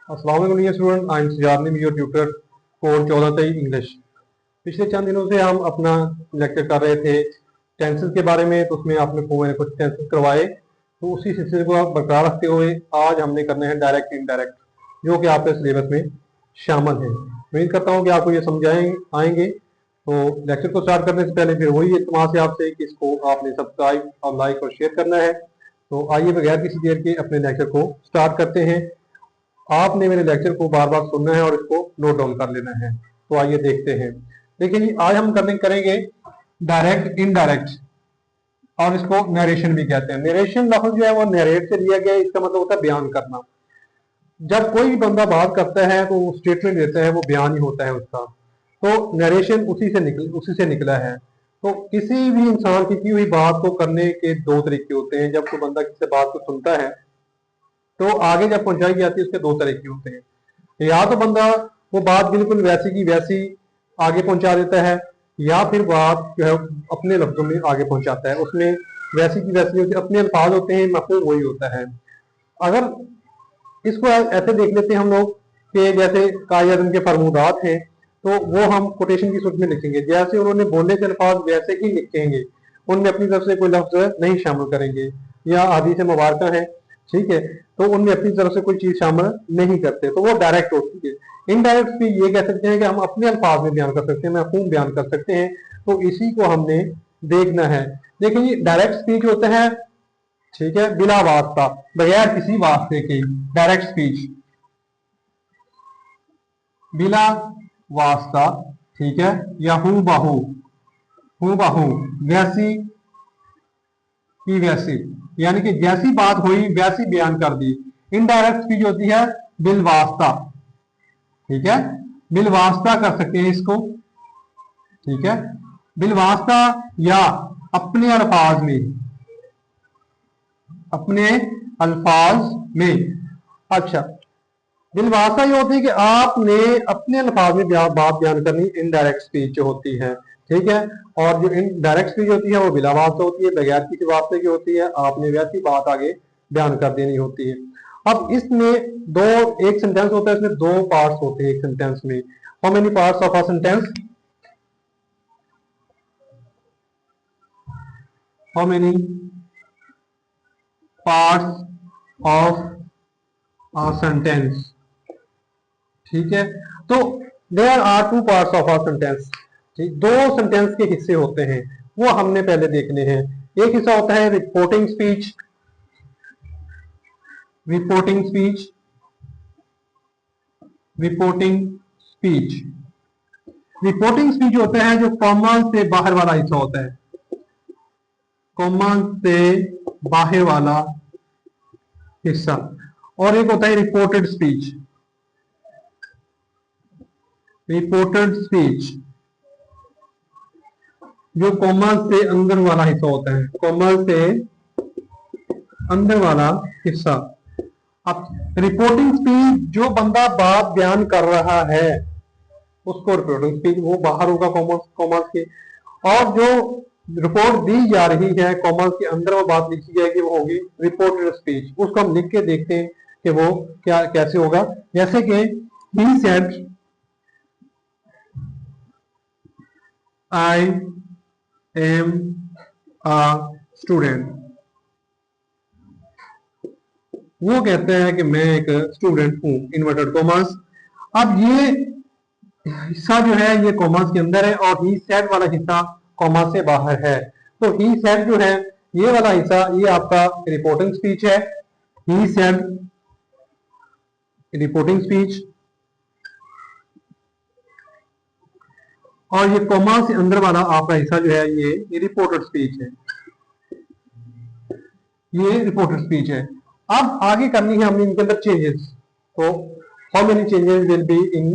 अस्सलाम वालेकुम student, I am Siyad Naeem, your tutor code 1423 English. पिछले चंद दिनों से हम अपना लेक्चर कर रहे थे टेंसेस के बारे में, तो उसमें आपने को मैंने कुछ टेंसेस करवाए, तो उसी सिलसिले को आप बरकरार रखते हुए आज हमने करने हैं डायरेक्ट इनडायरेक्ट, जो कि आपके सिलेबस में शामिल है। उम्मीद करता हूँ कि आपको ये समझाएं आएंगे। तो लेक्चर को स्टार्ट करने से पहले फिर वही इल्तिमास है आपसे कि इसको आपने सब्सक्राइब और लाइक और शेयर करना है। तो आइए बगैर किसी देर के अपने लेक्चर को स्टार्ट करते हैं। आपने मेरे लेक्चर को बार बार सुनना है और इसको नोट डाउन कर लेना है। तो आइए देखते हैं। देखिए जी, आज हम करेंगे डायरेक्ट इनडायरेक्ट, और इसको नरेशन भी कहते हैं। नरेशन लफ्ज जो है वो नरेट से लिया गया है, इसका मतलब होता है बयान करना। जब कोई भी बंदा बात करता है तो वो स्टेटमेंट देता है, वो बयान ही होता है उसका। तो नरेशन उसी से निकला है। तो किसी भी इंसान की हुई बात को करने के दो तरीके होते हैं। जब कोई बंदा किसी बात को सुनता है तो आगे जब पहुंचाई जाती है उसके दो तरीके होते हैं। या तो बंदा वो बात बिल्कुल वैसी की वैसी आगे पहुंचा देता है, या फिर बात जो है अपने लफ्जों में आगे पहुंचाता है। उसमें वैसी की वैसी होती है, अपने अल्फाज होते हैं, मफहूम वही होता है। अगर इसको ऐसे देख लेते हैं हम लोग कि जैसे कायदे के फरमूदात हैं, तो वो हम कोटेशन की सूरत में लिखेंगे। जैसे उन्होंने बोले थे अल्फाज वैसे ही लिखेंगे, उनमें अपनी तरफ से कोई लफ्ज नहीं शामिल करेंगे। या हदीस मुबारक है, ठीक है, तो उनमें अपनी तरफ से कोई चीज शामिल नहीं करते, तो वो डायरेक्ट होती है। इनडायरेक्ट भी ये कह सकते हैं कि हम अपने अल्फाज में बयान कर सकते हैं, मफहूम बयान कर सकते हैं। तो इसी को हमने देखना है। देखिए, डायरेक्ट स्पीच होता है, ठीक है, बिना वास्ता, बगैर किसी वास्ते के। डायरेक्ट स्पीच बिना वास्ता, ठीक है, या हू बाहू वैसी की वैसी, यानी कि जैसी बात हुई वैसी बयान कर दी। इनडायरेक्ट स्पीच होती है बिल वास्ता, ठीक है, बिल वास्ता कर सकते हैं इसको, ठीक है, बिल वास्ता, या अपने अल्फाज में। अच्छा, बिल वास्ता ये होती है कि आपने अपने अल्फाज में बात बयान करनी, इनडायरेक्ट स्पीच होती है, ठीक है। और जो इनडायरेक्ट स्पीच होती है वो बिला वास्ता होती है, बगैर किसी वास्ते की होती है, आपने वैसी बात आगे बयान कर देनी होती है। अब इसमें एक सेंटेंस होता है, इसमें दो पार्ट्स होते हैं एक सेंटेंस में। How many parts of a sentence? How many parts of a sentence, ठीक है। तो there are two parts of a sentence, ठीक, दो सेंटेंस के हिस्से होते हैं, वो हमने पहले देखने हैं। एक हिस्सा होता है रिपोर्टिंग स्पीच, रिपोर्टिंग स्पीच होता है जो कॉमा से बाहर वाला हिस्सा होता है, कॉमा से बाहर वाला हिस्सा। और एक होता है रिपोर्टेड स्पीच, जो कॉमा से अंदर वाला हिस्सा होता है, कॉमा से अंदर वाला हिस्सा। अब रिपोर्टिंग स्पीच, जो बंदा बात बयान कर रहा है उसको रिपोर्टिंग स्पीच, वो बाहर होगा कॉमा के। और जो रिपोर्ट दी जा रही है कॉमा के अंदर वो बात लिखी जाएगी, वो होगी रिपोर्टेड स्पीच। उसको हम लिख के देखते हैं कि वो क्या कैसे होगा। जैसे कि he said I am a student, वो कहते हैं कि मैं एक स्टूडेंट हूं, इन्वर्टेड कॉमर्स। अब ये हिस्सा जो है ये कॉमर्स के अंदर है, और ही सेड वाला हिस्सा कॉमर्स से बाहर है। तो ही सेड जो है ये वाला हिस्सा, ये आपका रिपोर्टिंग स्पीच है, ही सेड रिपोर्टिंग स्पीच। और ये कॉमा से अंदर वाला आपका हिस्सा जो है ये रिपोर्टेड स्पीच है, ये रिपोर्टेड स्पीच है। अब आगे करनी है हमने इनके अंदर चेंजेस। तो how many changes will be in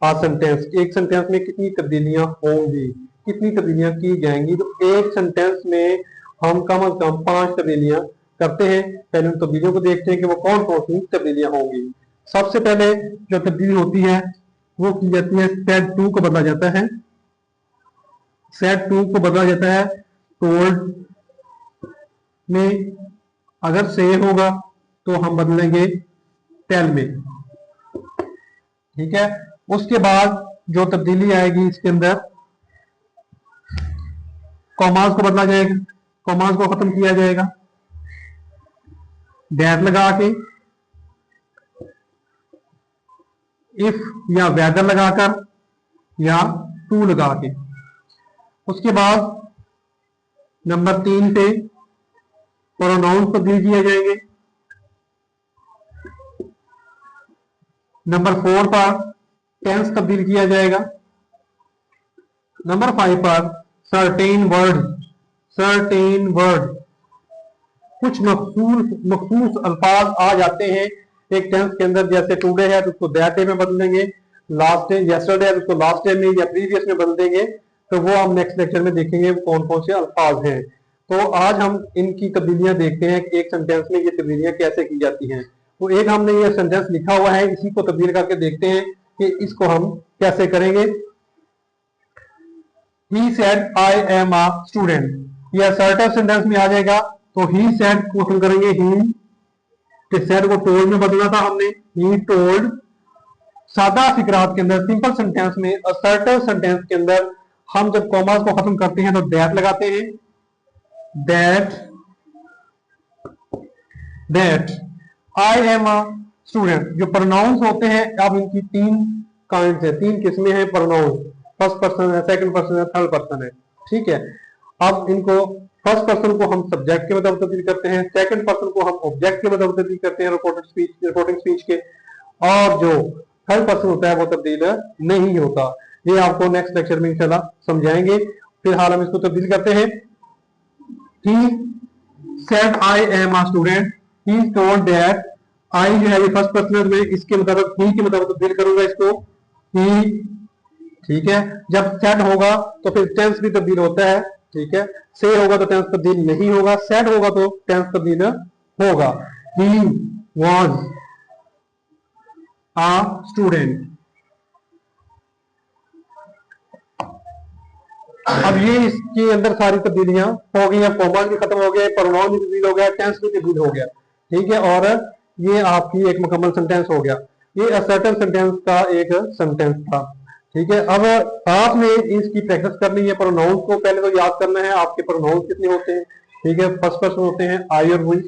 a sentence, एक सेंटेंस में कितनी तब्दीलियां होंगी, कितनी तब्दीलियां की जाएंगी। तो एक सेंटेंस में हम कम से कम 5 तब्दीलियां करते हैं। पहले उन तब्दीलियों को देखते हैं कि वो कौन कौन सी तब्दीलियां होंगी। सबसे पहले जो तब्दीली होती है वो की जाती है, सेड टू को बदला जाता है, सेड टू को बदला जाता है टोल्ड में। अगर से होगा तो हम बदलेंगे टेल में, ठीक है। उसके बाद जो तब्दीली आएगी इसके अंदर, कॉमास को बदला जाएगा, कॉमास को खत्म किया जाएगा दैट लगा के, इफ या वेदर लगाकर या टू लगा के। उसके बाद नंबर 3 पे प्रोनाउंस तब्दील किए जाएंगे। नंबर 4 पर टेंस तब्दील किया जाएगा। नंबर 5 पर सर्टेन वर्ड कुछ मखसूस अल्फाज आ जाते हैं एक टेंस के अंदर, जैसे टुडे है तो उसको दैट डे में बदलेंगे, लास्ट डे यस्टरडे है तो उसको लास्ट डे में या प्रीवियस में बदल देंगे। तो वो हम नेक्स्ट लेक्चर में देखेंगे कौन कौन से अल्फाज हैं। तो आज हम इनकी तब्दीलियां देखते हैं कि एक सेंटेंस में ये तब्दीलियां कैसे की जाती हैं। तो एक हमने ये सेंटेंस लिखा हुआ है, इसी को तब्दील करके देखते हैं कि इसको हम कैसे करेंगे। He said I am a student, ये असर्टिव सेंटेंस में आ जाएगा। तो he said को हम करेंगे he, कि said को told में बदलना था हमने, he told। सादा फिक्रात के अंदर सिंपल सेंटेंस में, असर्टिव सेंटेंस के अंदर हम जब कॉमास को खत्म करते हैं तो दैट लगाते हैं, that I am a student. जो प्रोनाउंस होते हैं, अब इनकी 3 काइंड है, 3 किस्में हैं प्रोनाउंस। फर्स्ट पर्सन है, सेकंड पर्सन है, थर्ड पर्सन है। ठीक है। अब इनको फर्स्ट पर्सन को हम सब्जेक्ट के मतलब तब्दील करते हैं, सेकंड पर्सन को हम ऑब्जेक्ट के मतलब तब्दील करते हैं रिपोर्टिंग स्पीच के, और जो थर्ड पर्सन होता है वो तब्दील नहीं होता। ये आपको नेक्स्ट लेक्चर में इंशाल्लाह समझाएंगे। फिलहाल हम इसको तब्दील करते हैं। He said I am a student, he told that, I जो है ये फर्स्ट पर्सन में, इसके मतलब he के मतलब तब्दील करूंगा इसको, he। ठीक है। जब said होगा तो फिर टेंस भी तब्दील होता है। ठीक है। say होगा तो टेंस तब्दील नहीं होगा, said होगा तो टेंस तब्दील होगा। He was a student। अब ये इसके अंदर सारी तब्दीलियां हो गई, कॉमा भी खत्म हो गया, प्रोनाउन भी तब्दील हो गया, टेंस भी तब्दील हो गया। ठीक है। और ये आपकी एक मुकम्मल सेंटेंस हो गया। ये असर्टिव सेंटेंस का एक सेंटेंस था। ठीक है। अब आपने इसकी प्रैक्टिस करनी है। प्रोनाउंस को पहले तो याद करना है, आपके प्रोनाउंस कितने होते हैं। ठीक है। फर्स्ट पर्सन होते हैं आई और वी,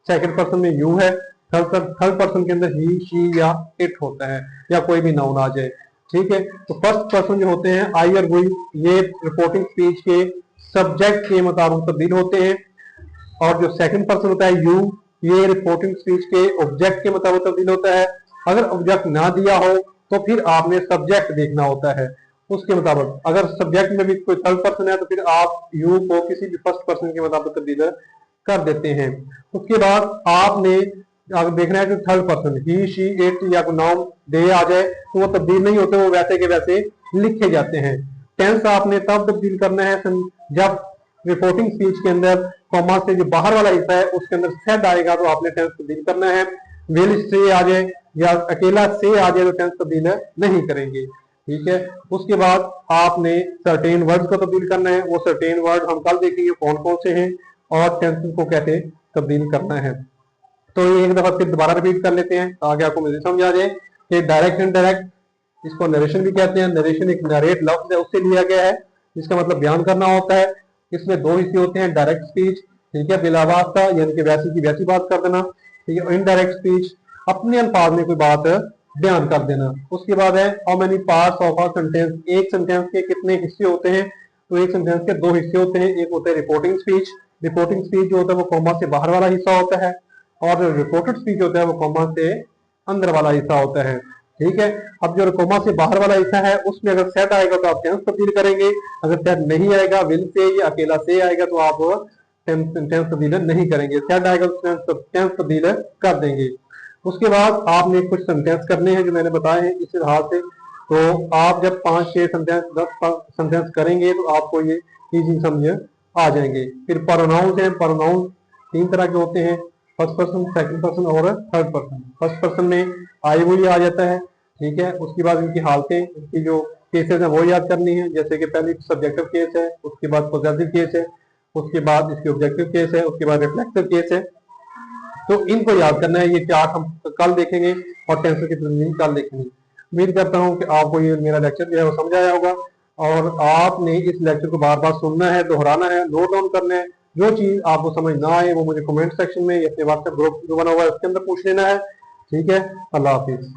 सेकंड पर्सन में यू है, थर्ड पर्सन के अंदर ही, शी या इट होता है, या कोई भी नाउन आ जाए। ठीक है। तो फर्स्ट पर्सन जो होते हैं आई और वी, ये रिपोर्टिंग स्पीच के सब्जेक्ट के मुताबिक तब्दील होते हैं, और जो सेकंड पर्सन होता है यू, ये रिपोर्टिंग स्पीच के ऑब्जेक्ट के मुताबिक तब्दील होता है। अगर ऑब्जेक्ट ना दिया हो तो फिर आपने सब्जेक्ट देखना होता है उसके मुताबिक। अगर सब्जेक्ट में भी कोई थर्ड पर्सन है तो फिर आप यू को किसी भी फर्स्ट पर्सन के मुताबिक तब्दील कर देते हैं। उसके बाद आपने अगर देखना है कि third person he, she, it या कोई नाउन दे आ जाए तो वो तब्दील नहीं होते, वो वैसे के वैसे लिखे जाते हैं। टेंस आपने तब तब्दील करना है जब रिपोर्टिंग स्पीच के अंदर कॉमा से जो बाहर वाला हिस्सा है उसके अंदर सेड आएगा तो आपने टेंस तब्दील करना है। विल से आ जाए या अकेला से आ जाए तो टेंस तब्दील नहीं करेंगे। ठीक है। उसके बाद आपने सर्टेन वर्ड्स को तब्दील करना है। वो सर्टेन वर्ड हम कल देखेंगे कौन कौन से हैं और टेंस को कैसे तब्दील करना है। तो ये एक दफा फिर दोबारा रिपीट कर लेते हैं ताकि आपको मुझे समझ आ जाए कि डायरेक्ट इनडायरेक्ट, इसको नरेशन भी कहते हैं। नरेशन एक नरेट लफ्ज है, उससे लिया गया है, इसका मतलब बयान करना होता है। इसमें 2 हिस्से होते हैं, डायरेक्ट स्पीच, ठीक है, बिलावास्ता यानी कि वैसी की वैसी बात कर देना, ठीक है। इनडायरेक्ट स्पीच, अपने अल्फाज में कोई बात बयान कर देना। उसके बाद है how many parts of a sentence, एक सेंटेंस के कितने हिस्से होते हैं। तो एक सेंटेंस के 2 हिस्से होते हैं, एक होता है रिपोर्टिंग स्पीच। रिपोर्टिंग स्पीच जो होता है वो कॉमा से बाहर वाला हिस्सा होता है, और जो रिपोर्टेड स्पीच होता है वो कॉमा से अंदर वाला हिस्सा होता है। ठीक है। अब जो कॉमा से बाहर वाला हिस्सा है उसमें अगर सेट आएगा तो आप टेंस तब्दील करेंगे, अगर सेट नहीं आएगा, विल से या अकेला से आएगा तो आप टेंस तब्दील नहीं करेंगे। सेट आएगा तो टेंस तब्दील कर देंगे। उसके बाद आपने कुछ सेंटेंस करने हैं जो मैंने बताए हैं इस लिहाज से। तो आप जब 5-6 सेंटेंस 10 सेंटेंस करेंगे तो आपको ये इजी समझ आ जाएंगे। फिर प्रोनाउंस हैं, प्रोनाउंस 3 तरह के होते हैं, फर्स्ट पर्सन, सेकंड पर्सन और थर्ड पर्सन। फर्स्ट पर्सन में आई वो आ जाता है। ठीक है। उसके बाद इनकी हालतें, इनकी जो केसेस हैं वो याद करनी है, जैसे कि पहले सब्जेक्टिव केस है, उसके बाद पॉजिटिव केस है, उसके बाद इसके ऑब्जेक्टिव केस है, उसके बाद रिफ्लेक्सिव केस है। तो इनको याद करना है। ये 4 हम कल देखेंगे और टेंस की तब्दीली कल देखेंगे। उम्मीद करता हूँ कि आपको ये मेरा लेक्चर जो है वो समझ आया होगा, और आपने इस लेक्चर को बार बार सुनना है, दोहराना है, नोट डाउन करना है। जो चीज आपको समझ ना आए वो मुझे कमेंट सेक्शन में या अपने व्हाट्सएप ग्रुप जो बना हुआ है उसके अंदर पूछ लेना है। ठीक है, अल्लाह हाफिज।